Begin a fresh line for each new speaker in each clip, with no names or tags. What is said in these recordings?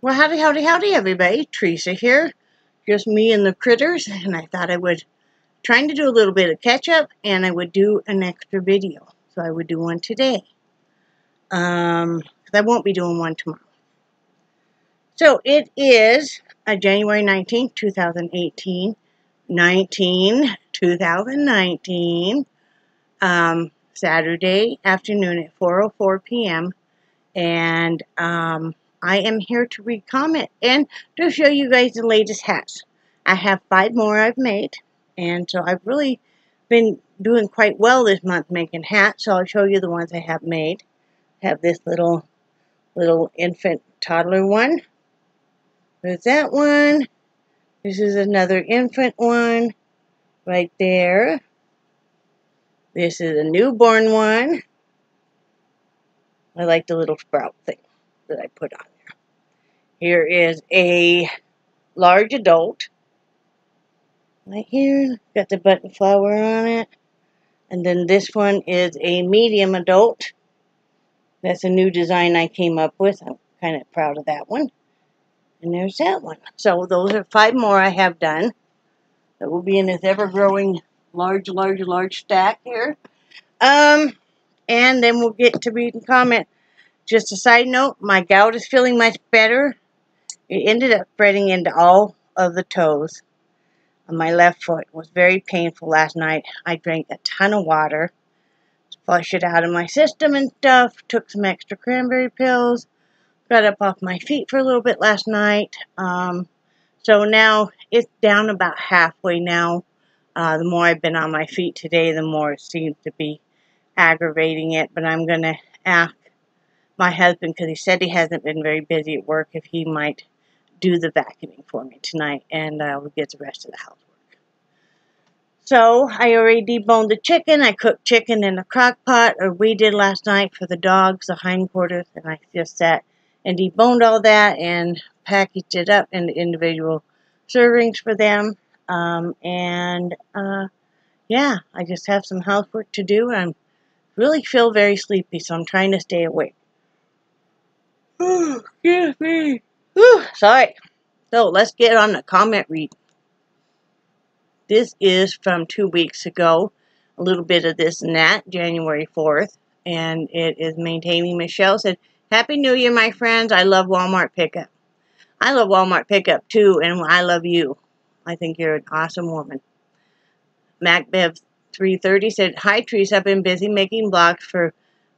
Well, howdy, howdy, howdy, everybody. Teresa here. Just me and the critters, and I thought I would trying to do a little bit of catch up, and I would do an extra video. So I would do one today. 'Cause I won't be doing one tomorrow. So it is January 19th, 2018. 2019. Saturday afternoon at 4:04 p.m. And I am here to read comment and to show you guys the latest hats. I have 5 more I've made, and so I've really been doing quite well this month making hats. So I'll show you the ones I have made. I have this little infant toddler one. There's that one. This is another infant one right there. This is a newborn one. I like the little sprout thing that I put on there. Here is a large adult. Right here, got the button flower on it. And then this one is a medium adult. That's a new design I came up with. I'm kind of proud of that one. And there's that one. So those are 5 more I have done. That will be in this ever-growing large stack here. And then we'll get to read and comment. Just a side note, my gout is feeling much better. It ended up spreading into all of the toes on my left foot. It was very painful last night. I drank a ton of water to flush it out of my system and stuff. Took some extra cranberry pills. Got up off my feet for a little bit last night. So now it's down about halfway now. The more I've been on my feet today, the more it seems to be aggravating it. But I'm going to ask my husband, because he said he hasn't been very busy at work, if he might do the vacuuming for me tonight, and we'll get the rest of the housework. So I already deboned the chicken. I cooked chicken in a crock pot, or we did last night for the dogs, the hindquarters, and I just sat and deboned all that and packaged it up into individual servings for them. Yeah, I just have some housework to do, and I really feel very sleepy, so I'm trying to stay awake. Excuse me. Whew, sorry. So let's get on the comment read. This is from 2 weeks ago. A little bit of this and that, January 4th. And it is Maintaining Michelle. Said, Happy New Year, my friends. I love Walmart pickup. I love Walmart pickup too, and I love you. I think you're an awesome woman. MacBev330 said, Hi, Teresa. I've been busy making blocks for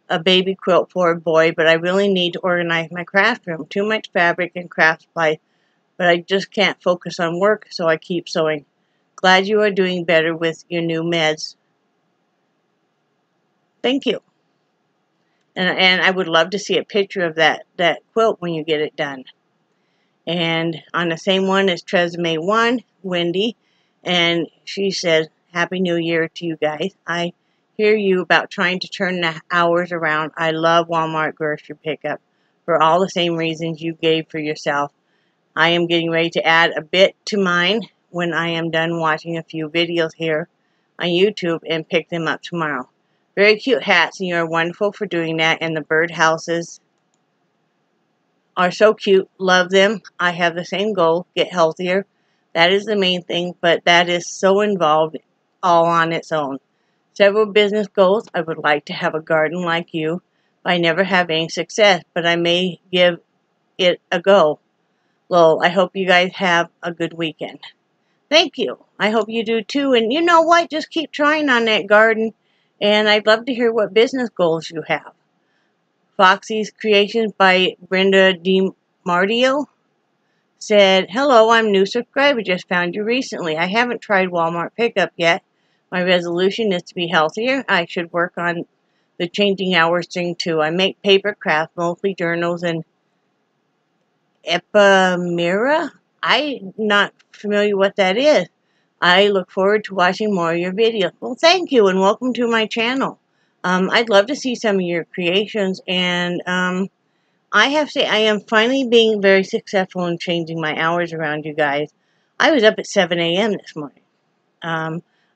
a baby quilt for a boy, but I really need to organize my craft room. Too much fabric and craft supply, but I just can't focus on work, so I keep sewing. Glad you are doing better with your new meds. Thank you. And I would love to see a picture of that quilt when you get it done. And on the same one is Tresemme 1, Wendy, and she says, Happy New Year to you guys. I hear you about trying to turn the hours around. I love Walmart grocery pickup for all the same reasons you gave for yourself. I am getting ready to add a bit to mine when I am done watching a few videos here on YouTube and pick them up tomorrow. Very cute hats, and you are wonderful for doing that. And the bird houses are so cute. Love them. I have the same goal, get healthier. That is the main thing, but that is so involved all on its own. Several business goals. I would like to have a garden like you. I never have any success, but I may give it a go. Lol, I hope you guys have a good weekend. Thank you. I hope you do too. And you know what? Just keep trying on that garden. And I'd love to hear what business goals you have. Foxy's Creations by Brenda DiMartio said, Hello, I'm a new subscriber. Just found you recently. I haven't tried Walmart pickup yet. My resolution is to be healthier. I should work on the changing hours thing too. I make paper crafts, mostly journals and ephemera. I'm not familiar what that is. I look forward to watching more of your videos. Well, thank you, and welcome to my channel. I'd love to see some of your creations, and I have to say I am finally being very successful in changing my hours around, you guys. I was up at 7 a.m. this morning.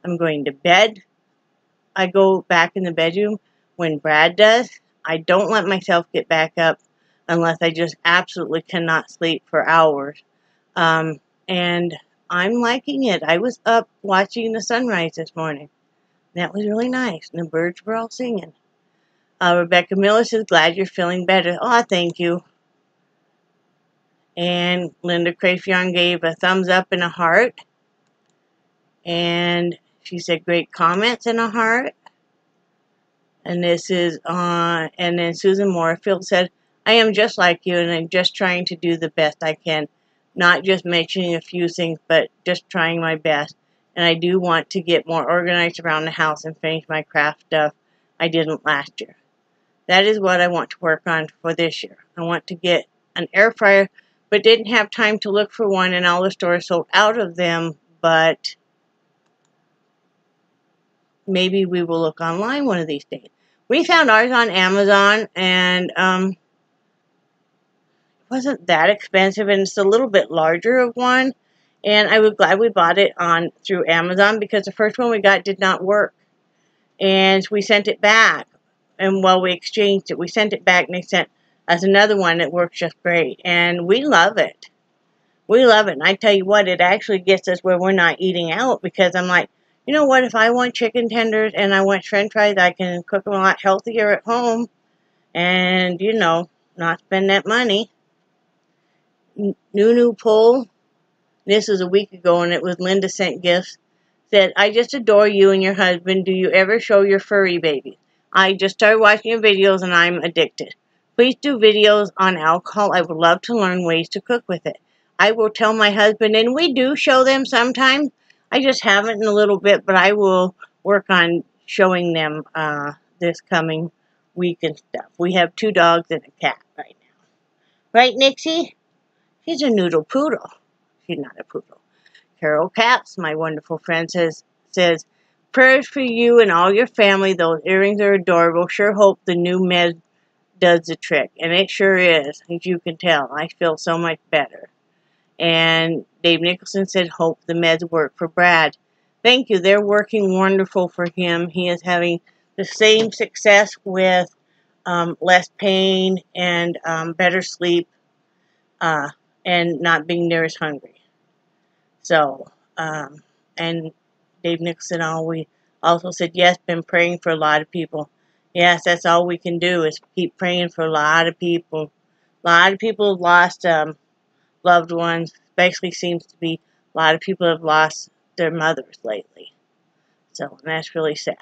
I'm going to bed. I go back in the bedroom when Brad does. I don't let myself get back up unless I just absolutely cannot sleep for hours. And I'm liking it. I was up watching the sunrise this morning. That was really nice. And the birds were all singing. Rebecca Miller says, glad you're feeling better. Oh, thank you. And Linda Crayfion gave a thumbs up and a heart. And she said, great comments and a heart. And this is on, and then Susan Moorfield said, I am just like you, and I'm just trying to do the best I can. Not just mentioning a few things, but just trying my best. And I do want to get more organized around the house and finish my craft stuff I didn't last year. That is what I want to work on for this year. I want to get an air fryer, but didn't have time to look for one, and all the stores sold out of them, but maybe we will look online one of these days. We found ours on Amazon, and it wasn't that expensive, and it's a little bit larger of one. And I was glad we bought it through Amazon, because the first one we got did not work. And we sent it back. And while we exchanged it, we sent it back, and they sent us another one that works just great. And we love it. We love it. And I tell you what, it actually gets us where we're not eating out, because I'm like, you know what, if I want chicken tenders and I want french fries, I can cook them a lot healthier at home and, you know, not spend that money. Nunu poll, this was a week ago, and it was Linda sent gifts, said, I just adore you and your husband. Do you ever show your furry babies? I just started watching your videos and I'm addicted. Please do videos on alcohol. I would love to learn ways to cook with it. I will tell my husband, and we do show them sometimes. I just haven't in a little bit, but I will work on showing them this coming week and stuff. We have 2 dogs and a cat right now. Right, Nixie? She's a noodle poodle. She's not a poodle. Carol Caps, my wonderful friend, says, prayers for you and all your family. Those earrings are adorable. Sure hope the new med does the trick. And it sure is, as you can tell. I feel so much better. And Dave Nicholson said, hope the meds work for Brad. Thank you. They're working wonderful for him. He is having the same success with less pain and better sleep and not being near as hungry. So, and Dave Nicholson also said, yes, been praying for a lot of people. Yes, that's all we can do is keep praying for a lot of people. A lot of people have lost loved ones. Especially seems to be a lot of people have lost their mothers lately. So, and that's really sad.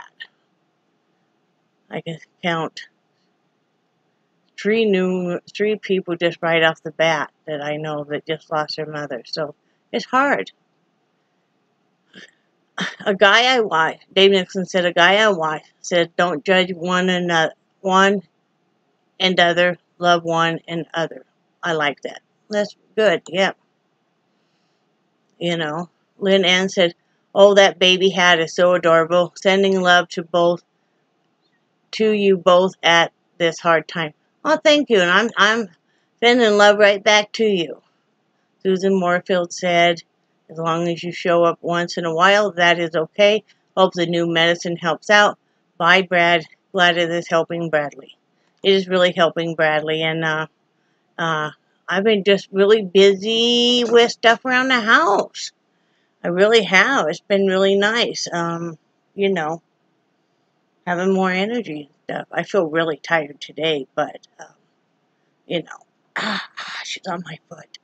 I can count 3 people just right off the bat that I know that just lost their mother. So, it's hard. A guy I watched, Dave Nixon said, a guy I watched said, don't judge one and other, love one and other. I like that. That's good, yeah. You know, Lynn Ann said, oh, that baby hat is so adorable. Sending love to you both at this hard time. Oh, thank you, and I'm sending love right back to you. Susan Moorfield said, as long as you show up once in a while, that is okay. Hope the new medicine helps out. Bye, Brad. Glad it is helping Bradley. It is really helping Bradley, and I've been just really busy with stuff around the house. I really have. It's been really nice. You know, having more energy and stuff. I feel really tired today, but, you know, she's on my foot.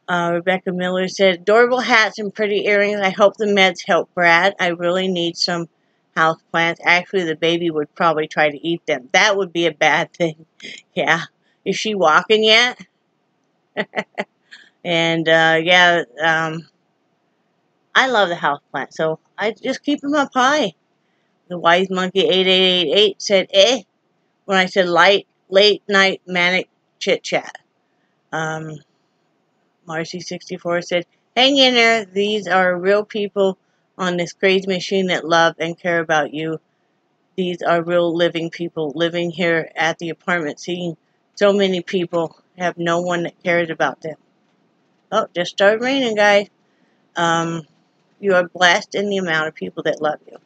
Rebecca Miller said, adorable hats and pretty earrings. I hope the meds help Brad. I really need some house plants. Actually, the baby would probably try to eat them. That would be a bad thing. Yeah. Is she walking yet? And, yeah, I love the house plant, so I just keep them up high. The Wise Monkey 8888 said, when I said late night manic chit chat. Marcy64 said, hang in there. These are real people on this crazy machine that love and care about you. These are real living people living here at the apartment, seeing so many people have no one that cares about them. Oh, just started raining, guys. You are blessed in the amount of people that love you.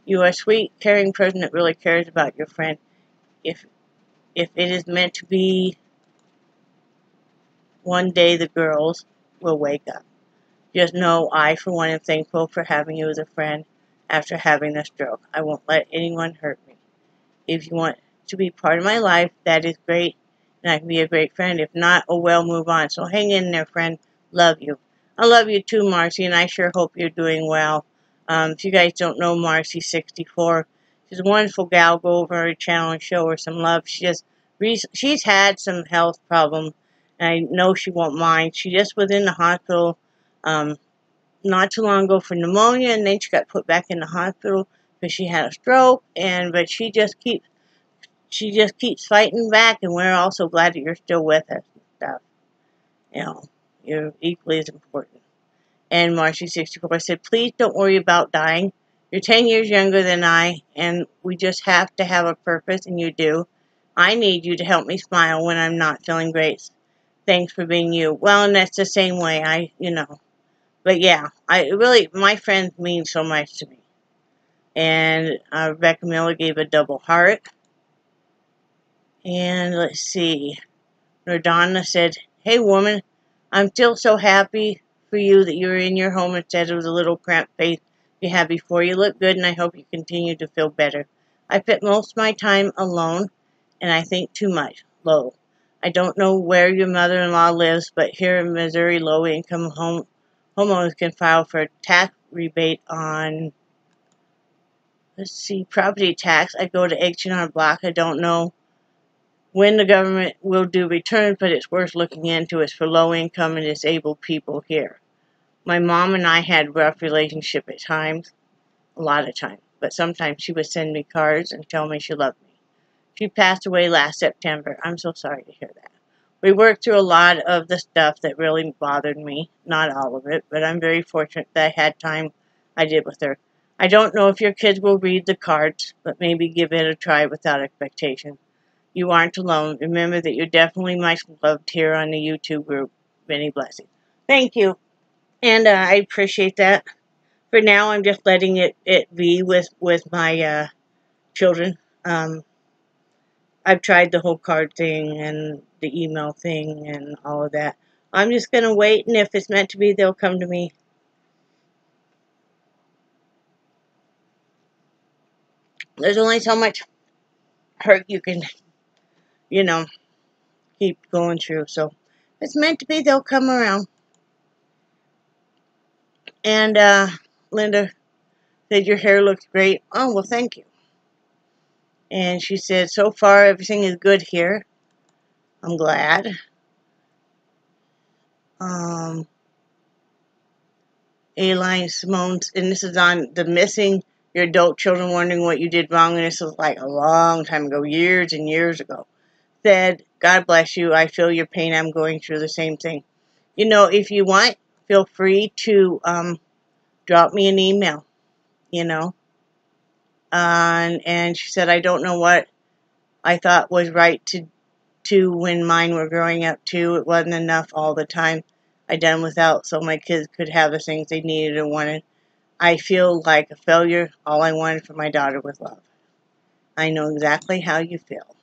You are a sweet, caring person that really cares about your friend. If it is meant to be, one day the girls will wake up. Just know I, for one, am thankful for having you as a friend after having the stroke. I won't let anyone hurt me. If you want to be part of my life, that is great, and I can be a great friend. If not, oh well, move on. So hang in there, friend. Love you. I love you too, Marcy, and I sure hope you're doing well. If you guys don't know Marcy, 64, she's a wonderful gal. Go over her channel and show her some love. She's had some health problems, and I know she won't mind. She just was in the hospital not too long ago for pneumonia, and then she got put back in the hospital because she had a stroke. But she just keeps fighting back, and we're also glad that you're still with us and stuff. You know, you're equally as important. And Marcy, 64, said, please don't worry about dying. You're 10 years younger than I, and we just have to have a purpose, and you do. I need you to help me smile when I'm not feeling great. Thanks for being you. Well, and that's the same way, But yeah, my friends mean so much to me. And Rebecca Miller gave a double heart. And let's see. Nordana said, hey woman, I'm still so happy for you that you're in your home instead of the little cramped face you had before. You look good, and I hope you continue to feel better. I spent most of my time alone, and I think too much. Low. I don't know where your mother-in-law lives, but here in Missouri, low-income homeowners can file for a tax rebate on, property tax. I go to H&R Block. I don't know when the government will do returns, but it's worth looking into. It's for low-income and disabled people here. My mom and I had a rough relationship at times, a lot of times, but sometimes she would send me cards and tell me she loved me. She passed away last September. I'm so sorry to hear that. We worked through a lot of the stuff that really bothered me, not all of it, but I'm very fortunate that I had time I did with her. I don't know if your kids will read the cards, but maybe give it a try without expectation. You aren't alone. Remember that you're definitely much loved here on the YouTube group. Many blessings. Thank you. And I appreciate that. For now, I'm just letting it be with my children. I've tried the whole card thing and the email thing and all of that. I'm just going to wait, and if it's meant to be, they'll come to me. There's only so much hurt you can, keep going through. So, if it's meant to be, they'll come around. And Linda said, your hair looks great. Oh, well, thank you. And she said, so far, everything is good here. I'm glad. A-Line Simone, and this is on the missing your adult children wondering what you did wrong, and this was like a long time ago, years and years ago. Said, God bless you, I feel your pain, I'm going through the same thing. If you want, feel free to drop me an email, and she said, I don't know what I thought was right to when mine were growing up too. It wasn't enough all the time. I done without so my kids could have the things they needed and wanted. I feel like a failure. All I wanted for my daughter was love. I know exactly how you feel.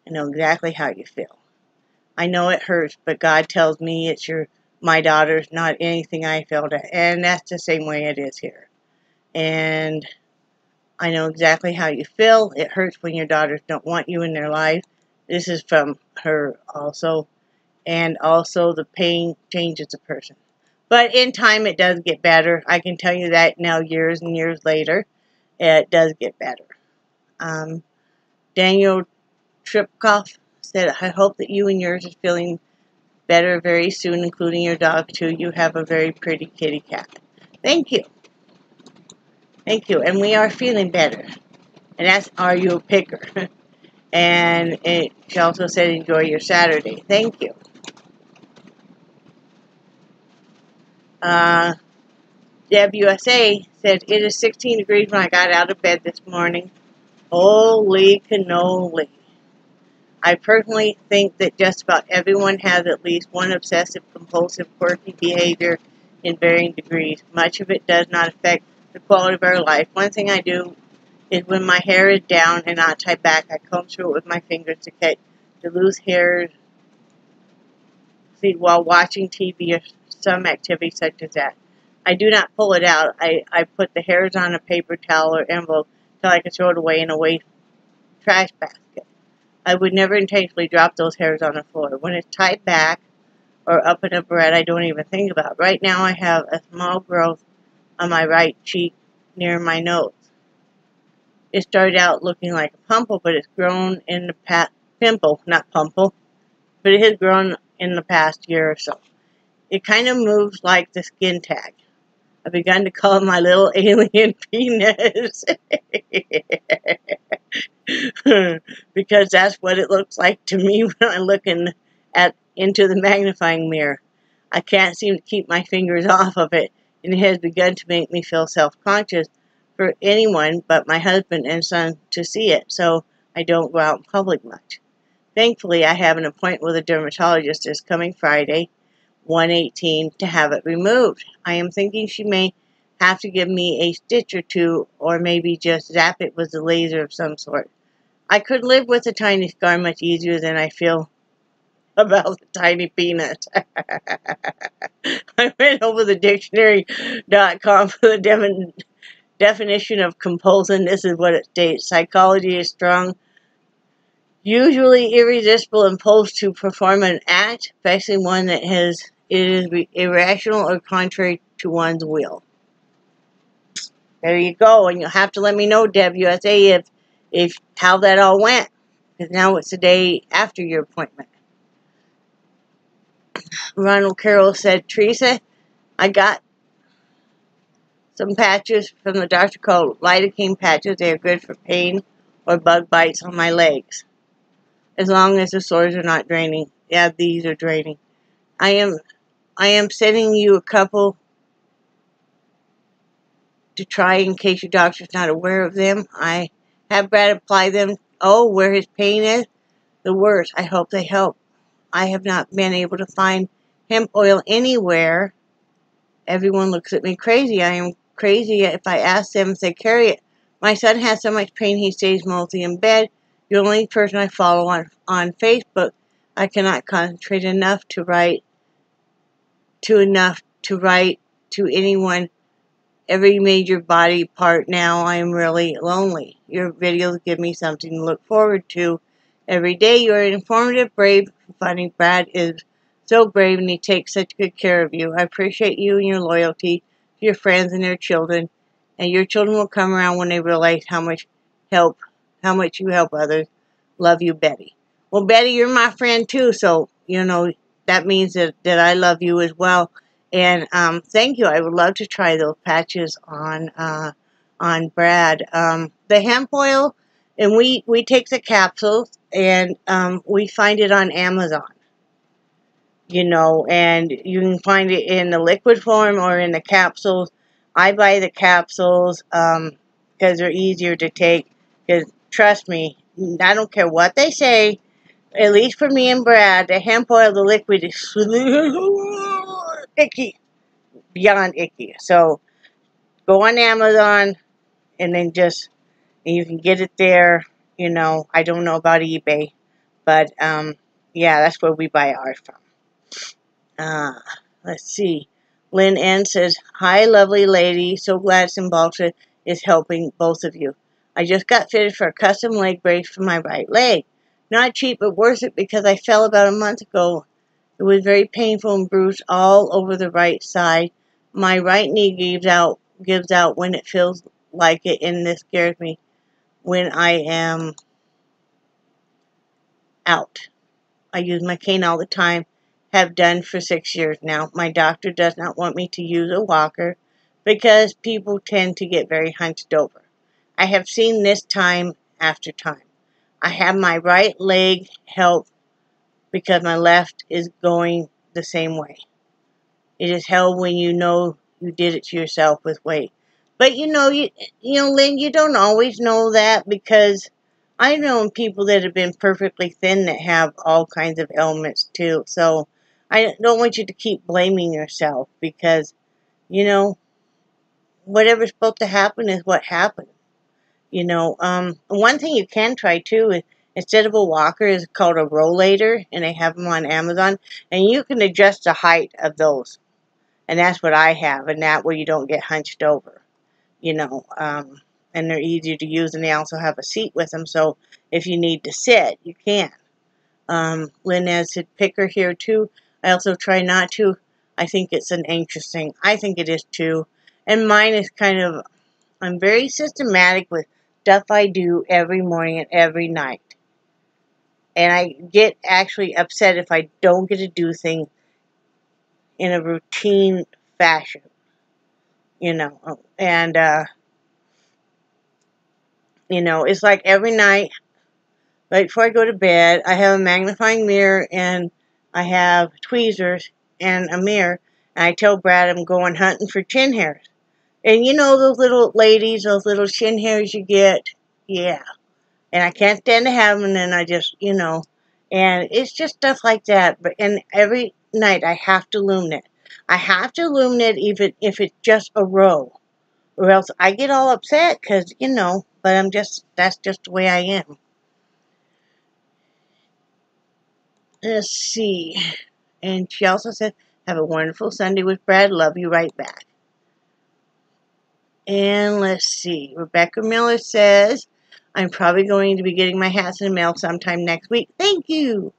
I know exactly how you feel. I know it hurts, but God tells me it's my daughter's, not anything I felt. And that's the same way it is here. And I know exactly how you feel. It hurts when your daughters don't want you in their life. This is from her also. And also the pain changes a person. But in time, it does get better. I can tell you that now, years and years later, it does get better. Daniel Tripkoff said, I hope that you and yours is feeling better very soon, including your dog, too. You have a very pretty kitty cat. Thank you. Thank you. And we are feeling better. And that's, are you a picker? And she also said, enjoy your Saturday. Thank you. Deb USA said, it is 16 degrees when I got out of bed this morning. Holy cannoli. I personally think that just about everyone has at least one obsessive-compulsive quirky behavior in varying degrees. Much of it does not affect the quality of our life. One thing I do is when my hair is down and not tied back, I comb through it with my fingers to loose hairs while watching TV or some activity such as that. I do not pull it out. I put the hairs on a paper towel or envelope so I can throw it away in a waste trash basket. I would never intentionally drop those hairs on the floor. When it's tied back or up in a barrette, I don't even think about it. Right now I have a small growth on my right cheek near my nose. It started out looking like a pimple, but it's grown in the past pimple, not pumple, but it has grown in the past year or so. It kind of moves like the skin tag. I've begun to call it my little alien penis. Because that's what it looks like to me when I'm looking into the magnifying mirror. I can't seem to keep my fingers off of it, and it has begun to make me feel self-conscious for anyone but my husband and son to see it, so I don't go out in public much. Thankfully, I have an appointment with a dermatologist this coming Friday, 1/18, to have it removed. I am thinking she may have to give me a stitch or two, or maybe just zap it with a laser of some sort. I could live with a tiny scar much easier than I feel about the tiny penis. I went over the dictionary.com for the definition of compulsion. This is what it states. Psychology is strong, usually irresistible impulse to perform an act, especially one that is irrational or contrary to one's will. There you go, and you'll have to let me know, Deb USA, if how that all went, because now it's the day after your appointment. Ronald Carroll said, Teresa, I got some patches from the doctor called lidocaine patches. They are good for pain or bug bites on my legs, as long as the sores are not draining. Yeah, these are draining. I am sending you a couple to try in case your doctor's not aware of them. I have Brad apply them. Oh, where his pain is, the worst. I hope they help. I have not been able to find hemp oil anywhere. Everyone looks at me crazy. I am crazy if I ask them if they carry it. My son has so much pain he stays mostly in bed. You're the only person I follow on Facebook. I cannot concentrate enough to write to anyone every major body part. Now I am really lonely. Your videos give me something to look forward to every day. You are informative, brave, and funny. Brad is so brave, and he takes such good care of you. I appreciate you and your loyalty to your friends and their children, and your children will come around when they realize how much you help others. Love you, Betty. Well, Betty, you're my friend too, so that means that I love you as well. And thank you. I would love to try those patches on Brad. The hemp oil, and we take the capsules, and we find it on Amazon. And you can find it in the liquid form or in the capsules. I buy the capsules because they're easier to take. Because trust me, I don't care what they say. At least for me and Brad, the hemp oil, the liquid is icky, beyond icky. So go on Amazon, and then you can get it there. I don't know about eBay, but yeah, that's where we buy ours from. Let's see. Lynn N says, hi, lovely lady. So glad Cymbalta is helping both of you. I just got fitted for a custom leg brace for my right leg. Not cheap, but worth it because I fell about a month ago. It was very painful and bruised all over the right side. My right knee gives out when it feels like it, and this scares me when I am out. I use my cane all the time, have done for 6 years now. My doctor does not want me to use a walker because people tend to get very hunched over. I have seen this time after time. I have my right leg help because my left is going the same way. It is hell when you know you did it to yourself with weight. But Lynn, you don't always know that, because I know people that have been perfectly thin that have all kinds of ailments too. So I don't want you to keep blaming yourself, because, whatever's supposed to happen is what happened. One thing you can try too instead of a walker, it's called a rollator, and they have them on Amazon. And you can adjust the height of those. And that's what I have, and that way you don't get hunched over, you know. And they're easy to use, and they also have a seat with them, so if you need to sit, you can. Lynn has said picker here too. I also try not to. I think it's an anxious thing. I think it is too. And mine is kind of, I'm very systematic with stuff I do every morning and every night. And I get actually upset if I don't get to do things in a routine fashion, you know. And, you know, it's like every night, right before I go to bed, I have a magnifying mirror and I have tweezers and a mirror. And I tell Brad I'm going hunting for chin hairs. And you know those little ladies, those little chin hairs you get? Yeah. And I can't stand to have them, and then I just, you know, and it's just stuff like that. But and every night I have to illuminate. I have to illuminate even if it's just a row, or else I get all upset because, you know, but that's just the way I am. Let's see. And she also said, have a wonderful Sunday with Brad. Love you right back. And let's see. Rebecca Miller says, I'm probably going to be getting my hats in the mail sometime next week. Thank you.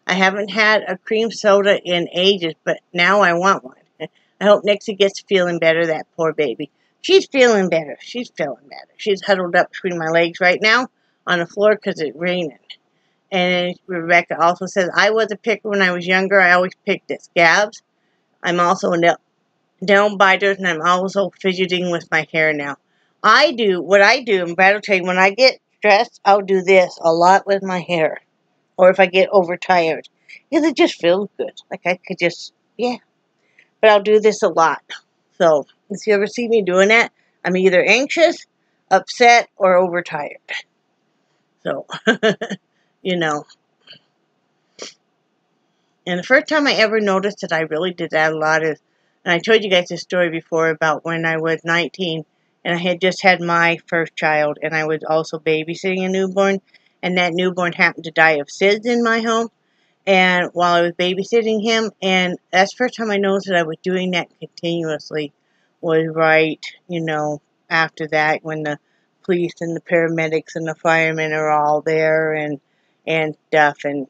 I haven't had a cream soda in ages, but now I want one. I hope Nixie gets feeling better, that poor baby. She's feeling better. She's feeling better. She's huddled up between my legs right now on the floor because it's raining. And Rebecca also says, I was a picker when I was younger. I always picked at scabs. I'm also a nail biters, and I'm also fidgeting with my hair now. What I do, and Brad will tell you, when I get stressed, I'll do this a lot with my hair. Or if I get overtired. Because it just feels good. Like I could just, yeah. But I'll do this a lot. So, if you ever see me doing that, I'm either anxious, upset, or overtired. So, you know. And the first time I ever noticed that I really did that a lot is, and I told you guys this story before about when I was 19, and I had just had my first child, and I was also babysitting a newborn, and that newborn happened to die of SIDS in my home. And while I was babysitting him, and that's the first time I noticed that I was doing that continuously, was right, you know, after that, when the police and the paramedics and the firemen are all there and stuff, and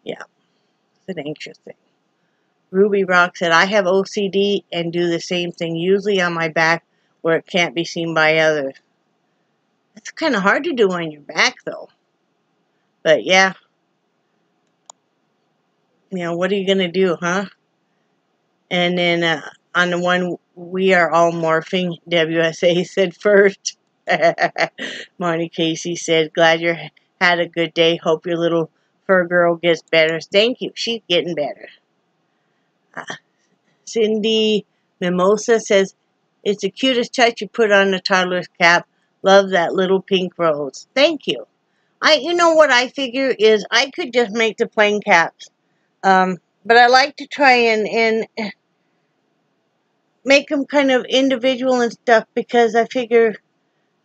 yeah, it's an anxious thing. Ruby Rock said, I have OCD and do the same thing, usually on my back where it can't be seen by others. It's kind of hard to do on your back, though. But yeah, you know, what are you going to do, huh? And then on the one, we are all morphing, WSA said first. Marty Casey said, glad you had a good day. Hope your little fur girl gets better. Thank you. She's getting better. Cindy Mimosa says, it's the cutest touch you put on the toddler's cap. Love that little pink rose. Thank you. You know what I figure is I could just make the plain caps. But I like to try and make them kind of individual and stuff because I figure,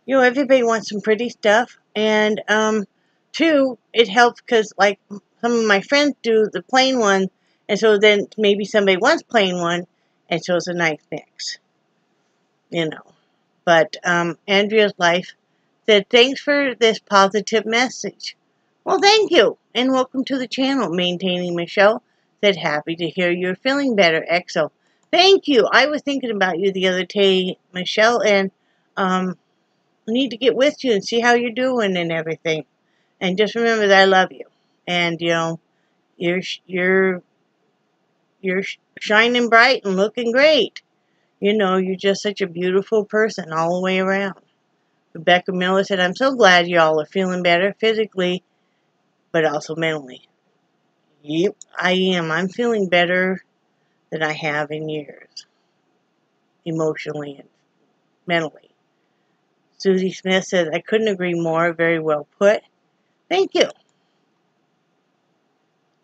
you know, everybody wants some pretty stuff. And, two, it helps because, like, some of my friends do the plain one, and so then maybe somebody wants plain one, and so it's a nice mix, you know. But, Andrea's Life said, thanks for this positive message. Well, thank you, and welcome to the channel. Maintaining Michelle said, happy to hear you're feeling better, EXO. Thank you. I was thinking about you the other day, Michelle, and I need to get with you and see how you're doing and everything. And just remember that I love you. And, you know, you're shining bright and looking great. You know, you're just such a beautiful person all the way around. Rebecca Miller said, I'm so glad y'all are feeling better physically, but also mentally. Yep, I am. I'm feeling better than I have in years, emotionally and mentally. Susie Smith says, I couldn't agree more. Very well put. Thank you.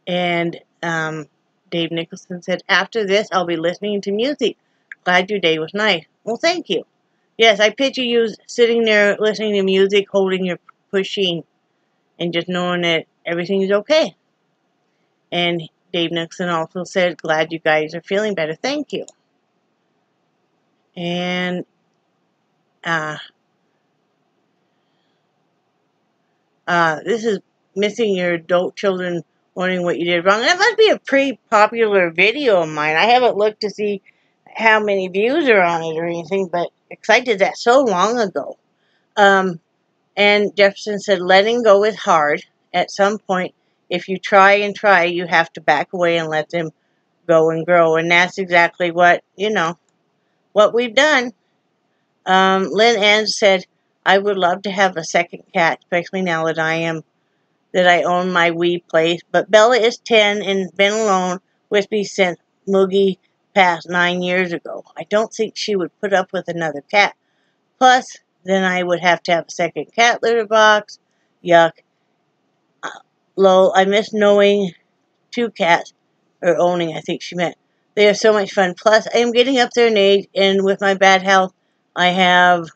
And Dave Nicholson said, after this, I'll be listening to music. Glad your day was nice. Well, thank you. Yes, I picture you sitting there listening to music, holding your pusheen. and just knowing that everything is okay. And Dave Nixon also said, glad you guys are feeling better. Thank you. And this is missing your adult children wondering what you did wrong. That must be a pretty popular video of mine. I haven't looked to see how many views are on it or anything, but I did that so long ago. And Jefferson said, letting go is hard. At some point, if you try and try, you have to back away and let them go and grow. And that's exactly what, what we've done. Lynn Ann said, I would love to have a second cat, especially now that I own my wee place. But Bella is 10 and been alone with me since Moogie passed 9 years ago. I don't think she would put up with another cat. Plus, then I would have to have a second cat litter box. Yuck. Lol, I miss knowing 2 cats, or owning, I think she meant. They are so much fun. Plus, I am getting up there in age, and with my bad health, I have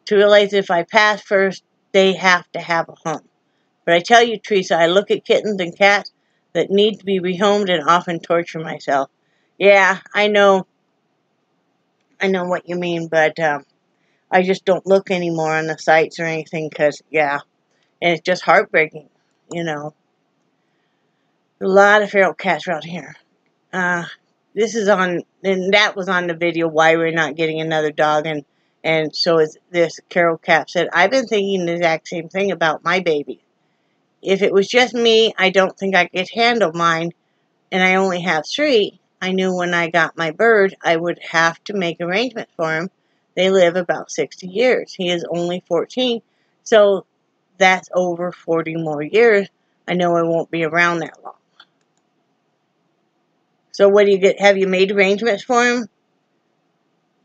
to realize if I pass first, they have to have a home. But I tell you, Teresa, I look at kittens and cats that need to be rehomed and often torture myself. Yeah, I know what you mean, but I just don't look anymore on the sites or anything because, yeah, and it's just heartbreaking, A lot of feral cats around here. This is on, and that was on the video why we're not getting another dog, and so is this. Carol Cap said, I've been thinking the exact same thing about my baby. If it was just me, I don't think I could handle mine, and I only have 3. I knew when I got my bird, I would have to make arrangements for him. They live about 60 years. He is only 14, so that's over 40 more years. I know I won't be around that long. So what do you get? Have you made arrangements for him?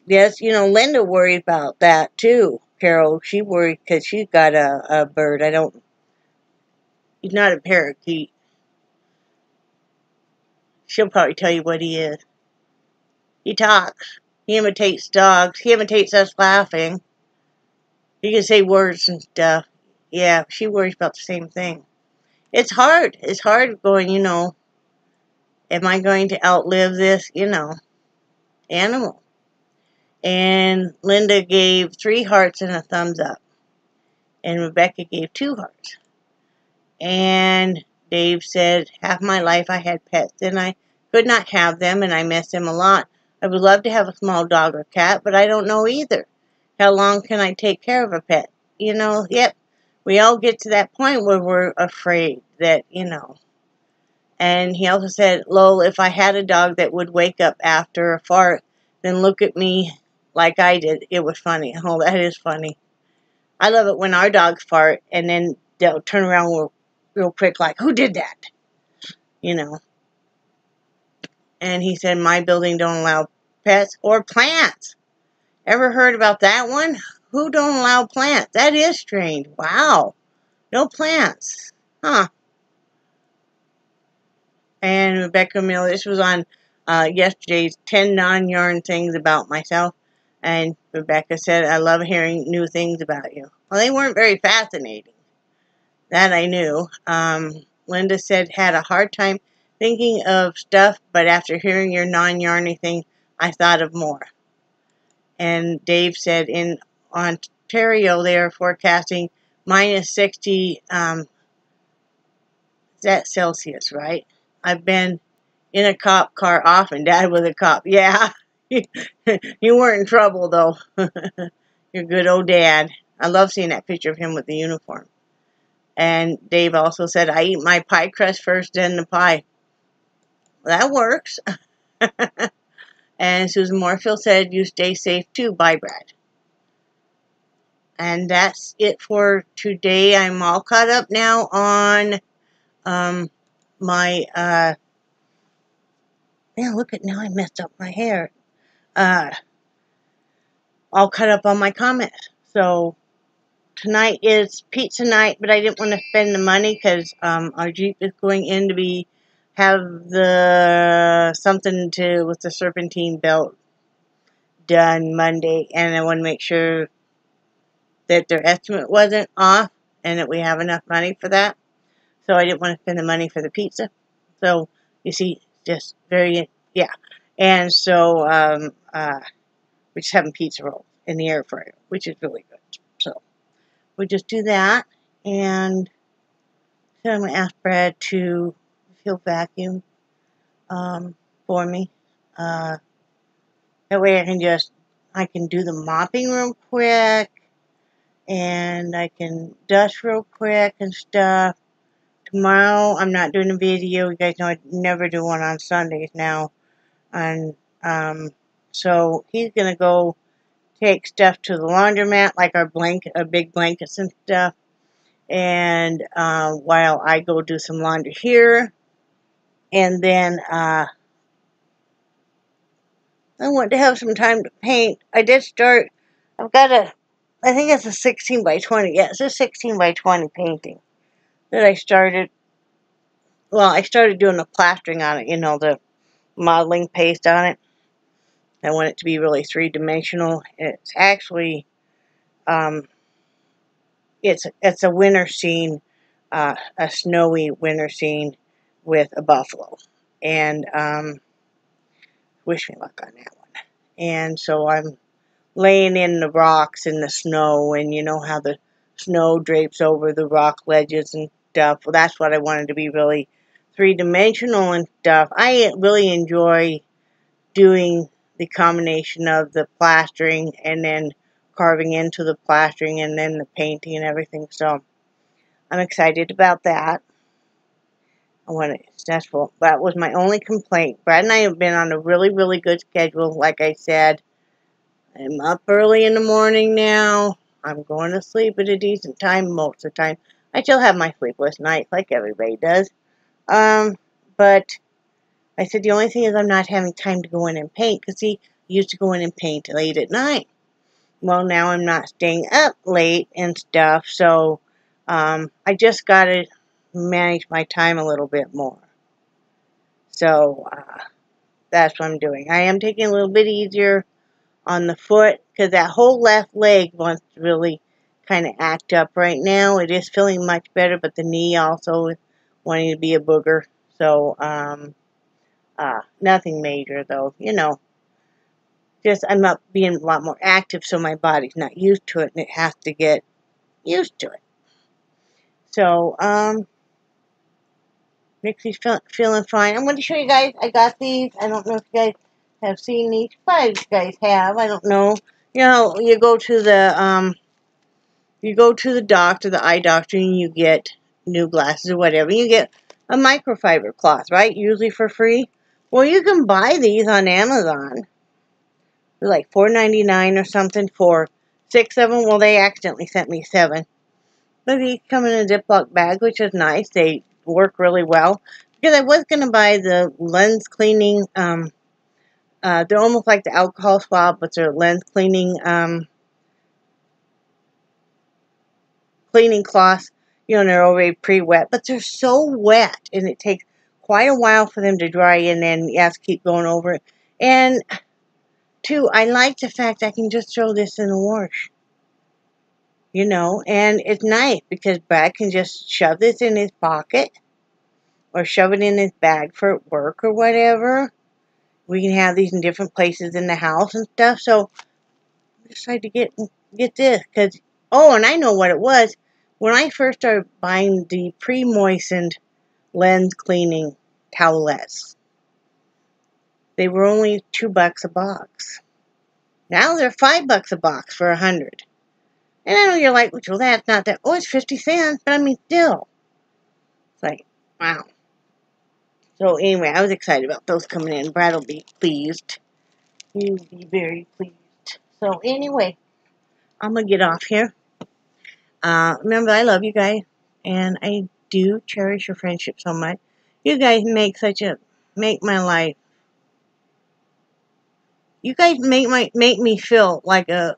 Yes, Linda worried about that too. Carol, she worried because she's got a bird. He's not a parakeet. She'll probably tell you what he is. He talks. He imitates dogs. He imitates us laughing. He can say words and stuff. Yeah, she worries about the same thing. It's hard. It's hard going, am I going to outlive this, animal? And Linda gave 3 hearts and a thumbs up. And Rebecca gave 2 hearts. And Dave said, half my life I had pets, and I could not have them, and I miss them a lot. I would love to have a small dog or cat, but I don't know either. How long can I take care of a pet? Yep, we all get to that point where we're afraid that, And he also said, Lol, if I had a dog that would wake up after a fart, then look at me like I did. It was funny. Oh, that is funny. I love it when our dogs fart, and then they'll turn around real quick like, who did that? And he said, my building don't allow pets or plants. Ever heard about that one? Who don't allow plants? That is strange. Wow. No plants. Huh. And Rebecca Miller, this was on yesterday's 10 non-yarn things about myself. And Rebecca said, I love hearing new things about you. Well, they weren't very fascinating. That I knew. Linda said, had a hard time thinking of stuff, but after hearing your non-yarny thing, I thought of more. And Dave said, in Ontario, they are forecasting minus 60, that's Celsius, right? I've been in a cop car often. Dad was a cop. Yeah. You weren't in trouble, though. Your good old dad. I love seeing that picture of him with the uniform. And Dave also said, I eat my pie crust first, then the pie. That works. And Susan Moorfield said, you stay safe too. Bye, Brad. And that's it for today. I'm all caught up now on my, yeah, look at, now I messed up my hair. All caught up on my comments. So tonight is pizza night, but I didn't want to spend the money because our Jeep is going in to have the something to with the serpentine belt done Monday, and I want to make sure that their estimate wasn't off, and that we have enough money for that. So I didn't want to spend the money for the pizza. So, you see, just very, yeah. And so, we're just having pizza rolls in the air fryer, which is really good. So, we just do that, and then I'm going to ask Brad to he'll vacuum for me. That way I can do the mopping real quick, and I can dust real quick and stuff. Tomorrow, I'm not doing a video. You guys know I never do one on Sundays now. And, so he's going to go take stuff to the laundromat, like our big blankets and stuff. And, while I go do some laundry here. And then, I want to have some time to paint. I did start, I think it's a 16 by 20. Yeah, it's a 16 by 20 painting that I started. Well, I started doing the plastering on it, the modeling paste on it. I want it to be really three-dimensional. It's actually, it's a winter scene, a snowy winter scene with a buffalo. And, wish me luck on that one. And so I'm laying in the rocks in the snow, and you know how the snow drapes over the rock ledges and stuff. Well, that's what I wanted to be really three-dimensional and stuff. I really enjoy doing the combination of the plastering and then carving into the plastering and then the painting and everything. So I'm excited about that. That was my only complaint. Brad and I have been on a really, really good schedule. Like I said, I'm up early in the morning now. I'm going to sleep at a decent time most of the time. I still have my sleepless nights like everybody does. But I said the only thing is I'm not having time to go in and paint. Because see, I used to go in and paint late at night. Well, now I'm not staying up late and stuff. So, I just got to manage my time a little bit more. So, that's what I'm doing. I am taking a little bit easier on the foot, because that whole left leg wants to really kind of act up right now. It is feeling much better, but the knee also is wanting to be a booger. So, nothing major though, just I'm not being a lot more active, so my body's not used to it, and it has to get used to it. So, Nixie's feeling fine. I'm going to show you guys, I got these. I don't know if you guys have seen these. Probably you guys have. I don't know. You go to the doctor, the eye doctor, and you get new glasses or whatever. You get a microfiber cloth, right? Usually for free. Well, you can buy these on Amazon. They're like $4.99 or something for 6 of them. Well, they accidentally sent me 7. But these come in a Ziploc bag, which is nice. They work really well. Because I was going to buy the lens cleaning, they're almost like the alcohol swab, but they're lens cleaning, cleaning cloths. And they're already pre-wet. But they're so wet, and it takes quite a while for them to dry, and then you have to keep going over it. And, 2, I like the fact I can just throw this in the wash. And it's nice because Brad can just shove this in his pocket or shove it in his bag for work or whatever. We can have these in different places in the house and stuff. So I decided to get this because, and I know what it was. When I first started buying the pre-moistened lens cleaning towelettes, they were only $2 a box. Now they're $5 a box for 100. And I know you're like, well, that's not that. Oh, it's 50 cents, but I mean, still. It's like, wow. So anyway, I was excited about those coming in. Brad will be pleased. He'll be very pleased. So anyway, I'm going to get off here. Remember, I love you guys. And I do cherish your friendship so much. You guys make my life. You guys make me feel like a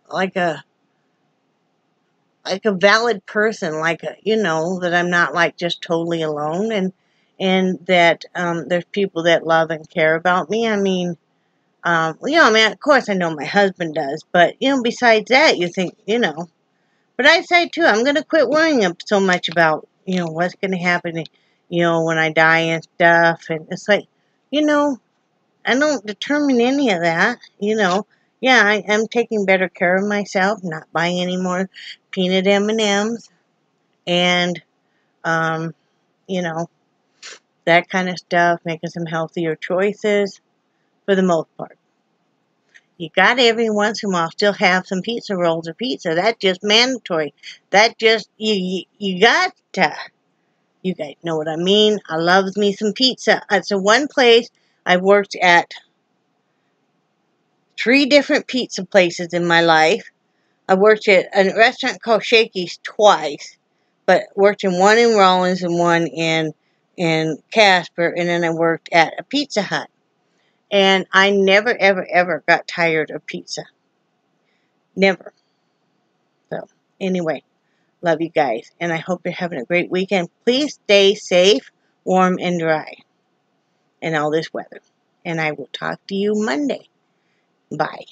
valid person, that I'm not like just totally alone, and that there's people that love and care about me. I mean, of course I know my husband does, but besides that, you think, But I say too, I'm going to quit worrying so much about, what's going to happen, when I die and stuff. And it's like, I don't determine any of that, Yeah, I am taking better care of myself, not buying any more peanut M&Ms and, you know, that kind of stuff, making some healthier choices for the most part. You got to every once in a while still have some pizza rolls or pizza. That's just mandatory. That just, you got to. You guys know what I mean. I love me some pizza. It's the one place I've worked at 3 different pizza places in my life. I worked at a restaurant called Shakey's twice, but worked in one in Rollins and one in Casper, and then I worked at a Pizza Hut. And I never, ever, ever got tired of pizza. Never. So, anyway, love you guys, and I hope you're having a great weekend. Please stay safe, warm, and dry in all this weather. And I will talk to you Monday. Bye.